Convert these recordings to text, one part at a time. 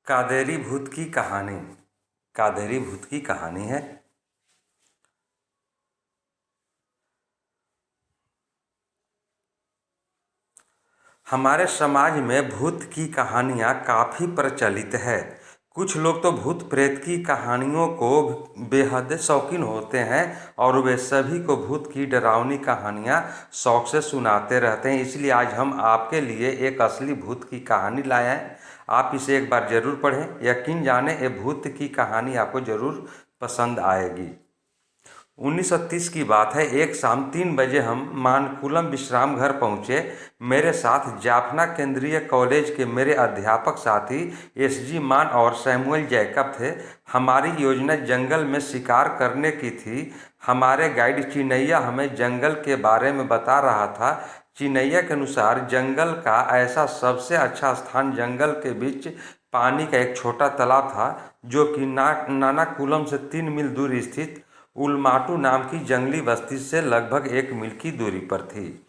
कादेरी भूत की कहानी। कादेरी भूत की कहानी है। हमारे समाज में भूत की कहानियाँ काफ़ी प्रचलित है। कुछ लोग तो भूत प्रेत की कहानियों को बेहद शौकीन होते हैं और वे सभी को भूत की डरावनी कहानियाँ शौक से सुनाते रहते हैं। इसलिए आज हम आपके लिए एक असली भूत की कहानी लाए हैं। आप इसे एक बार ज़रूर पढ़ें। यकीन जाने ये भूत की कहानी आपको ज़रूर पसंद आएगी। 1930 की बात है। एक शाम 3 बजे हम मानकुलम विश्राम घर पहुँचे। मेरे साथ जाफना केंद्रीय कॉलेज के मेरे अध्यापक साथी एस.जी. मान और सैमुअल जैकब थे। हमारी योजना जंगल में शिकार करने की थी। हमारे गाइड चिनैया हमें जंगल के बारे में बता रहा था। चिनैया के अनुसार जंगल का ऐसा सबसे अच्छा स्थान जंगल के बीच पानी का एक छोटा तालाब था, जो कि नानाकुलम से 3 मील दूर स्थित उलमाटू नाम की जंगली बस्ती से लगभग 1 मील की दूरी पर थी।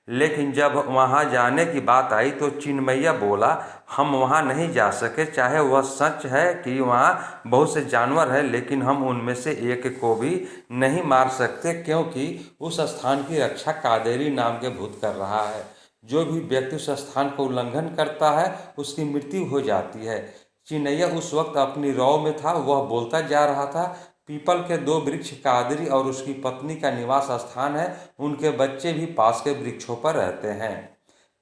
लेकिन जब वहां जाने की बात आई तो चिन्मैया बोला, हम वहां नहीं जा सके। चाहे वह सच है कि वहां बहुत से जानवर हैं, लेकिन हम उनमें से एक को भी नहीं मार सकते, क्योंकि उस स्थान की रक्षा कादेरी नाम के भूत कर रहा है। जो भी व्यक्ति उस स्थान को उल्लंघन करता है उसकी मृत्यु हो जाती है। चिन्मैया उस वक्त अपनी रौ में था। वह बोलता जा रहा था, पीपल के 2 वृक्ष कादरी और उसकी पत्नी का निवास स्थान है। उनके बच्चे भी पास के वृक्षों पर रहते हैं।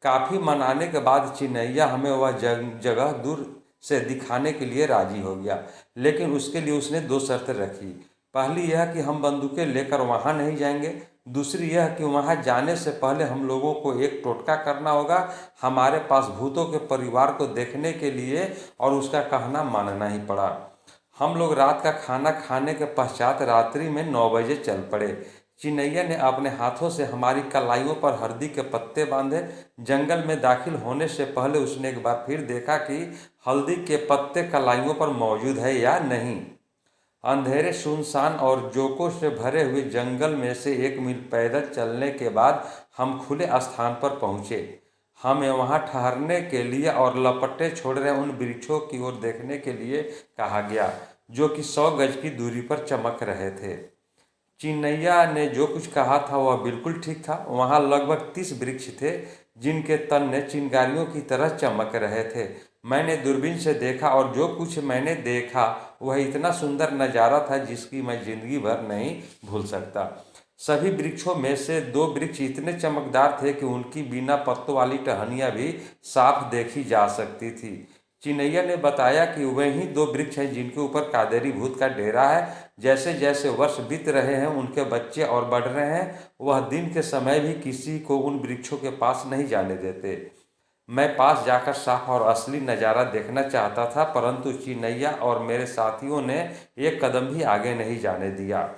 काफ़ी मनाने के बाद चिन्मैया हमें वह जगह दूर से दिखाने के लिए राजी हो गया, लेकिन उसके लिए उसने 2 शर्तें रखी। पहली यह कि हम बंदूकें लेकर वहां नहीं जाएंगे। दूसरी यह कि वहां जाने से पहले हम लोगों को एक टोटका करना होगा। हमारे पास भूतों के परिवार को देखने के लिए और उसका कहना मानना ही पड़ा। हम लोग रात का खाना खाने के पश्चात रात्रि में 9 बजे चल पड़े। चिन्मैया ने अपने हाथों से हमारी कलाइयों पर हल्दी के पत्ते बांधे। जंगल में दाखिल होने से पहले उसने एक बार फिर देखा कि हल्दी के पत्ते कलाइयों पर मौजूद है या नहीं। अंधेरे, सुनसान और जोकों से भरे हुए जंगल में से 1 मील पैदल चलने के बाद हम खुले स्थान पर पहुंचे। हमें वहां ठहरने के लिए और लपटे छोड़ रहे उन वृक्षों की ओर देखने के लिए कहा गया, जो कि 100 गज की दूरी पर चमक रहे थे। चिन्मैया ने जो कुछ कहा था वह बिल्कुल ठीक था। वहां लगभग 30 वृक्ष थे, जिनके तने चिंगारियों की तरह चमक रहे थे। मैंने दूरबीन से देखा और जो कुछ मैंने देखा वह इतना सुंदर नज़ारा था जिसकी मैं जिंदगी भर नहीं भूल सकता। सभी वृक्षों में से 2 वृक्ष इतने चमकदार थे कि उनकी बिना पत्तों वाली टहनियाँ भी साफ देखी जा सकती थी। चिन्मैया ने बताया कि वही 2 वृक्ष हैं जिनके ऊपर कादेरी भूत का डेरा है। जैसे जैसे वर्ष बीत रहे हैं उनके बच्चे और बढ़ रहे हैं। वह दिन के समय भी किसी को उन वृक्षों के पास नहीं जाने देते। मैं पास जाकर साफ और असली नज़ारा देखना चाहता था, परंतु चिन्मैया और मेरे साथियों ने एक कदम भी आगे नहीं जाने दिया।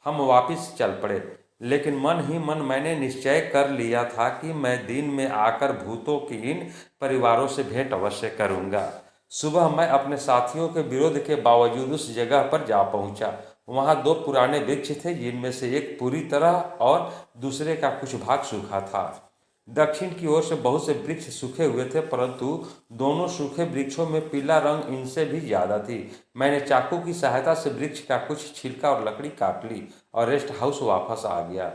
हम वापस चल पड़े, लेकिन मन ही मन मैंने निश्चय कर लिया था कि मैं दिन में आकर भूतों की इन परिवारों से भेंट अवश्य करूंगा। सुबह मैं अपने साथियों के विरोध के बावजूद उस जगह पर जा पहुंचा। वहां 2 पुराने वृक्ष थे, जिनमें से एक पूरी तरह और दूसरे का कुछ भाग सूखा था। दक्षिण की ओर से बहुत से वृक्ष सूखे हुए थे, परंतु दोनों सूखे वृक्षों में पीला रंग इनसे भी ज्यादा थी। मैंने चाकू की सहायता से वृक्ष का कुछ छिलका और लकड़ी काट ली और रेस्ट हाउस वापस आ गया।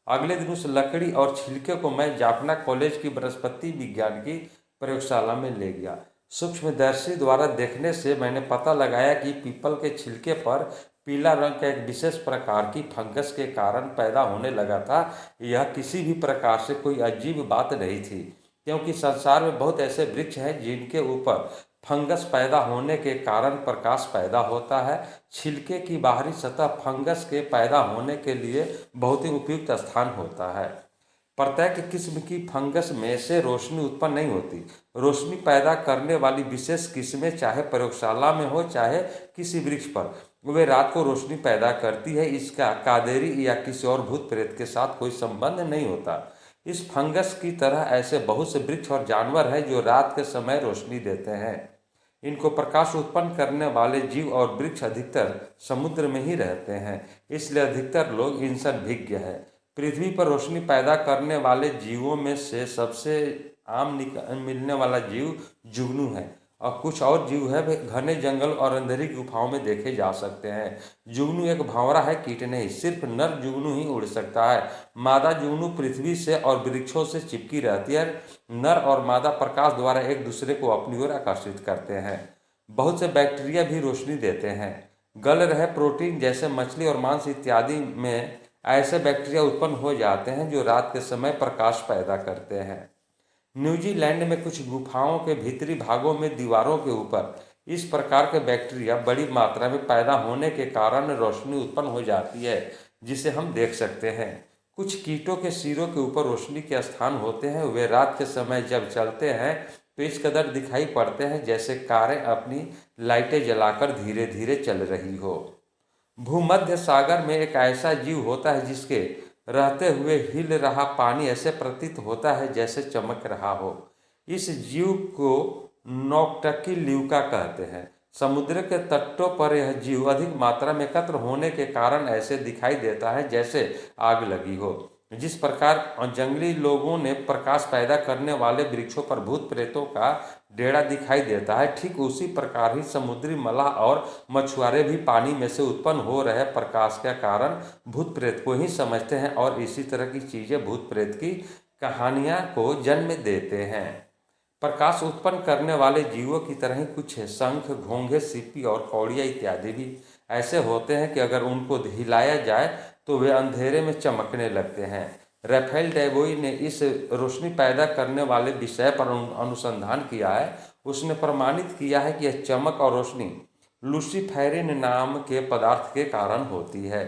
अगले दिन उस लकड़ी और छिलके को मैं जाफना कॉलेज की वनस्पति विज्ञान की प्रयोगशाला में ले गया। सूक्ष्मदर्शी द्वारा देखने से मैंने पता लगाया कि पीपल के छिलके पर पीला रंग का एक विशेष प्रकार की फंगस के कारण पैदा होने लगा था। यह किसी भी प्रकार से कोई अजीब बात नहीं थी, क्योंकि संसार में बहुत ऐसे वृक्ष हैं जिनके ऊपर फंगस पैदा होने के कारण प्रकाश पैदा होता है। छिलके की बाहरी सतह फंगस के पैदा होने के लिए बहुत ही उपयुक्त स्थान होता है। प्रत्येक किस्म की फंगस में से रोशनी उत्पन्न नहीं होती। रोशनी पैदा करने वाली विशेष किस्में चाहे प्रयोगशाला में हो चाहे किसी वृक्ष पर, वे रात को रोशनी पैदा करती है। इसका कादेरी या किसी और भूत प्रेत के साथ कोई संबंध नहीं होता। इस फंगस की तरह ऐसे बहुत से वृक्ष और जानवर हैं जो रात के समय रोशनी देते हैं। इनको प्रकाश उत्पन्न करने वाले जीव और वृक्ष अधिकतर समुद्र में ही रहते हैं, इसलिए अधिकतर लोग इनसे विज्ञ है। पृथ्वी पर रोशनी पैदा करने वाले जीवों में से सबसे आम मिलने वाला जीव जुगनू है। और कुछ और जीव है वे घने जंगल और अंधेरी गुफाओं में देखे जा सकते हैं। जुगनू एक भंवरा है, कीट नहीं। सिर्फ नर जुगनू ही उड़ सकता है। मादा जुगनू पृथ्वी से और वृक्षों से चिपकी रहती है। नर और मादा प्रकाश द्वारा एक दूसरे को अपनी ओर आकर्षित करते हैं। बहुत से बैक्टीरिया भी रोशनी देते हैं। गल रहे प्रोटीन जैसे मछली और मांस इत्यादि में ऐसे बैक्टीरिया उत्पन्न हो जाते हैं जो रात के समय प्रकाश पैदा करते हैं। न्यूजीलैंड में कुछ गुफाओं के भीतरी भागों में दीवारों के ऊपर इस प्रकार के बैक्टीरिया बड़ी मात्रा में पैदा होने के कारण रोशनी उत्पन्न हो जाती है, जिसे हम देख सकते हैं। कुछ कीटों के सिरों के ऊपर रोशनी के स्थान होते हैं। वे रात के समय जब चलते हैं तो इस कदर दिखाई पड़ते हैं जैसे कारें अपनी लाइटें जलाकर धीरे धीरे चल रही हो। भूमध्य सागर में एक ऐसा जीव होता है जिसके रहते हुए हिल रहा पानी ऐसे प्रतीत होता है जैसे चमक रहा हो। इस जीव को नौकटकी ल्यूका कहते हैं। समुद्र के तटों पर यह जीव अधिक मात्रा में एकत्र होने के कारण ऐसे दिखाई देता है जैसे आग लगी हो। जिस प्रकार जंगली लोगों ने प्रकाश पैदा करने वाले वृक्षों पर भूत प्रेतों का डेरा दिखाई देता है, ठीक उसी प्रकार ही समुद्री मल्लाह और मछुआरे भी पानी में से उत्पन्न हो रहे प्रकाश के कारण भूत प्रेत को ही समझते हैं और इसी तरह की चीजें भूत प्रेत की कहानियां को जन्म देते हैं। प्रकाश उत्पन्न करने वाले जीवों की तरह ही कुछ शंख, घोंघे, सीपी और कौड़िया इत्यादि भी ऐसे होते हैं कि अगर उनको हिलाया जाए तो वे अंधेरे में चमकने लगते हैं। राफेल डेवोई ने इस रोशनी पैदा करने वाले विषय पर अनुसंधान किया है। उसने प्रमाणित किया है कि यह चमक और रोशनी लूसीफेरिन नाम के पदार्थ के कारण होती है।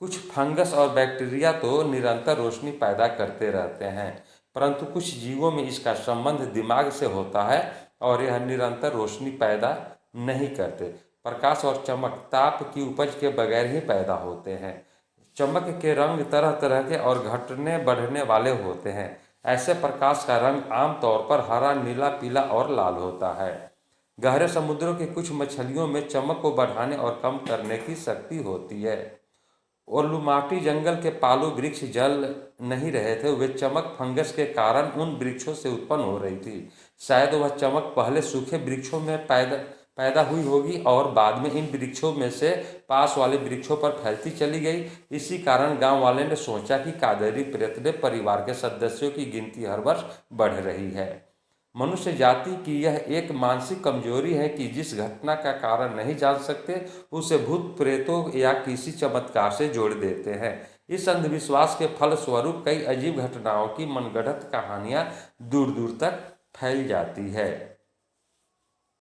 कुछ फंगस और बैक्टीरिया तो निरंतर रोशनी पैदा करते रहते हैं, परंतु कुछ जीवों में इसका संबंध दिमाग से होता है और यह निरंतर रोशनी पैदा नहीं करते। प्रकाश और चमक ताप की उपज के बगैर ही पैदा होते हैं। चमक के रंग तरह तरह के और घटने बढ़ने वाले होते हैं। ऐसे प्रकाश का रंग आमतौर पर हरा, नीला, पीला और लाल होता है। गहरे समुद्रों की कुछ मछलियों में चमक को बढ़ाने और कम करने की शक्ति होती है। ओलुमाटी जंगल के पालू वृक्ष जल नहीं रहे थे, वे चमक फंगस के कारण उन वृक्षों से उत्पन्न हो रही थी। शायद वह चमक पहले सूखे वृक्षों में पैदा हुई होगी और बाद में इन वृक्षों में से पास वाले वृक्षों पर फैलती चली गई। इसी कारण गांव वाले ने सोचा कि कादरी प्रेत परिवार के सदस्यों की गिनती हर वर्ष बढ़ रही है। मनुष्य जाति की यह एक मानसिक कमजोरी है कि जिस घटना का कारण नहीं जान सकते उसे भूत प्रेतों या किसी चमत्कार से जोड़ देते हैं। इस अंधविश्वास के फलस्वरूप कई अजीब घटनाओं की मनगढ़ंत कहानियां दूर दूर तक फैल जाती है।